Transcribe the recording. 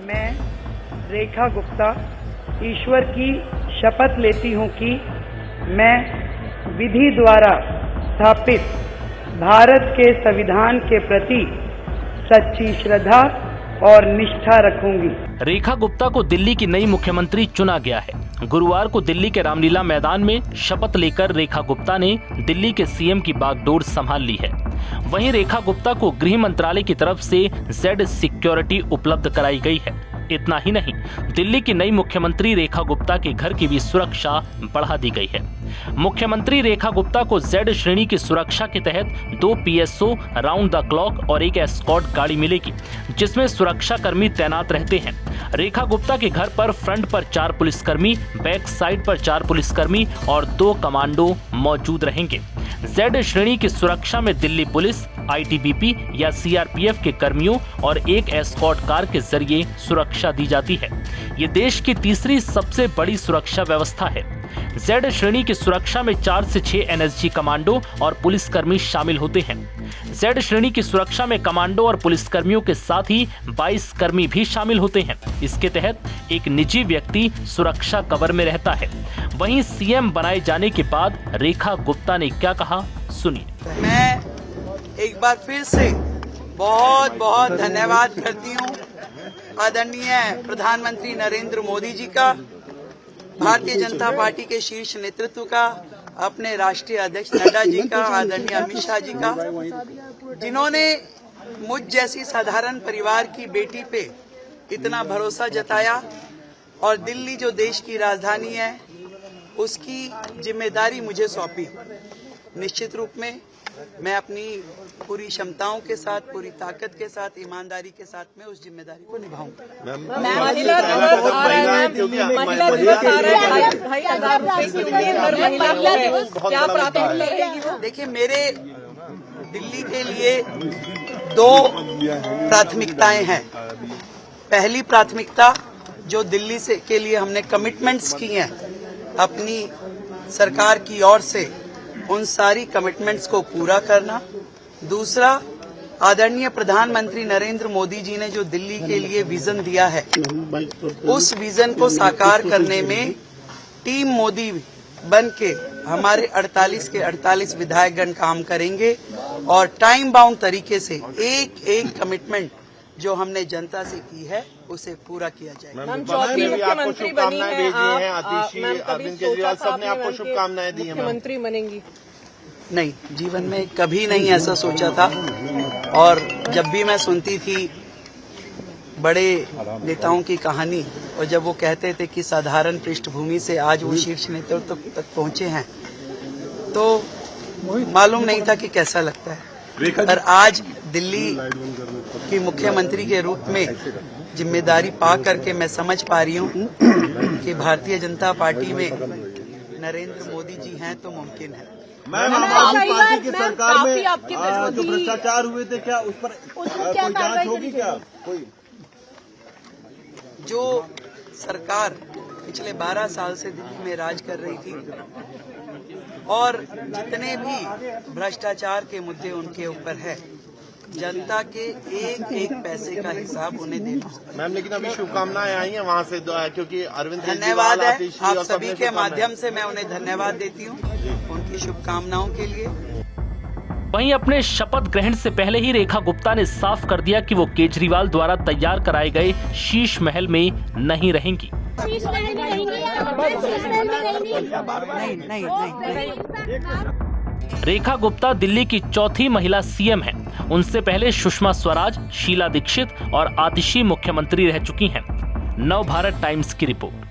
मैं रेखा गुप्ता ईश्वर की शपथ लेती हूँ कि मैं विधि द्वारा स्थापित भारत के संविधान के प्रति सच्ची श्रद्धा और निष्ठा रखूंगी। रेखा गुप्ता को दिल्ली की नई मुख्यमंत्री चुना गया है। गुरुवार को दिल्ली के रामलीला मैदान में शपथ लेकर रेखा गुप्ता ने दिल्ली के सीएम की बागडोर संभाल ली है। वहीं रेखा गुप्ता को गृह मंत्रालय की तरफ से जेड सिक्योरिटी उपलब्ध कराई गई है। इतना ही नहीं, दिल्ली की नई मुख्यमंत्री रेखा गुप्ता के घर की भी सुरक्षा बढ़ा दी गई है। मुख्यमंत्री रेखा गुप्ता को जेड श्रेणी की सुरक्षा के तहत 2 पीएसओ राउंड द क्लॉक और एक एस्कॉर्ट गाड़ी मिलेगी, जिसमें सुरक्षा कर्मी तैनात रहते हैं। रेखा गुप्ता के घर पर फ्रंट पर 4 पुलिसकर्मी, बैक साइड पर 4 पुलिसकर्मी और 2 कमांडो मौजूद रहेंगे। जेड श्रेणी की सुरक्षा में दिल्ली पुलिस, आईटीबीपी या सीआरपीएफ के कर्मियों और एक एस्कॉर्ट कार के जरिए सुरक्षा दी जाती है। ये देश की तीसरी सबसे बड़ी सुरक्षा व्यवस्था है। जेड श्रेणी की सुरक्षा में 4 से 6 एनएसजी कमांडो और पुलिसकर्मी शामिल होते हैं। जेड श्रेणी की सुरक्षा में कमांडो और पुलिसकर्मियों के साथ ही 22 कर्मी भी शामिल होते हैं। इसके तहत एक निजी व्यक्ति सुरक्षा कवर में रहता है। वहीं सीएम बनाए जाने के बाद रेखा गुप्ता ने क्या कहा, सुनिए। मैं एक बार फिर से बहुत बहुत धन्यवाद करती हूँ आदरणीय प्रधानमंत्री नरेंद्र मोदी जी का, भारतीय जनता पार्टी के शीर्ष नेतृत्व का, अपने राष्ट्रीय अध्यक्ष नड्डा जी का, आदरणीय अमित शाह जी का, जिन्होंने मुझ जैसी साधारण परिवार की बेटी पे इतना भरोसा जताया और दिल्ली जो देश की राजधानी है उसकी जिम्मेदारी मुझे सौंपी। निश्चित रूप में मैं अपनी पूरी क्षमताओं के साथ, पूरी ताकत के साथ, ईमानदारी के साथ में उस जिम्मेदारी को निभाऊंगा। महिला दिवस आ रहा है, 2,500 रुपए की उम्मीद हर महिला को, क्या प्राथमिकता रहेगी वो? देखिए, मेरे दिल्ली के लिए 2 प्राथमिकताएं हैं। पहली प्राथमिकता जो दिल्ली से के लिए हमने कमिटमेंट्स की हैं अपनी सरकार की ओर से, उन सारी कमिटमेंट्स को पूरा करना। दूसरा, आदरणीय प्रधानमंत्री नरेंद्र मोदी जी ने जो दिल्ली के लिए विजन दिया है, उस विजन को साकार करने में टीम मोदी बन के हमारे 48 के 48 विधायकगण काम करेंगे और टाइम बाउंड तरीके से एक कमिटमेंट जो हमने जनता से की है उसे पूरा किया जाएगा। मैम, चौथी मुख्यमंत्री बनी है आप, अरविंद केजरीवाल सब ने आपको शुभकामनाएं दी हैं। मुख्यमंत्री बनेंगी? नहीं, जीवन में कभी नहीं ऐसा सोचा था। और जब भी मैं सुनती थी बड़े नेताओं की कहानी और जब वो कहते थे कि साधारण पृष्ठभूमि से आज वो शीर्ष नेतृत्व तक पहुंचे हैं, तो मालूम नहीं था कि कैसा लगता है। पर आज दिल्ली की मुख्यमंत्री के रूप में जिम्मेदारी पा करके मैं समझ पा रही हूँ कि भारतीय जनता पार्टी में नरेंद्र मोदी जी हैं तो मुमकिन है। मैम, आम आदमी पार्टी की सरकार में जो भ्रष्टाचार हुए थे, क्या उस पर कोई जांच होगी? क्या कोई जो सरकार पिछले 12 साल से दिल्ली में राज कर रही थी और जितने भी भ्रष्टाचार के मुद्दे उनके ऊपर है, जनता के एक पैसे का हिसाब उन्हें देना। मैम, लेकिन अभी शुभकामनाएं आई हैं वहाँ से, क्योंकि अरविंद धन्यवाद है आप सभी के माध्यम से, मैं उन्हें धन्यवाद देती हूँ उनकी शुभकामनाओं के लिए। वहीं अपने शपथ ग्रहण से पहले ही रेखा गुप्ता ने साफ कर दिया कि वो केजरीवाल द्वारा तैयार कराए गए शीश महल में नहीं रहेंगी। रेखा गुप्ता दिल्ली की चौथी महिला सीएम हैं। उनसे पहले सुषमा स्वराज, शीला दीक्षित और आतिशी मुख्यमंत्री रह चुकी हैं। नव भारत टाइम्स की रिपोर्ट।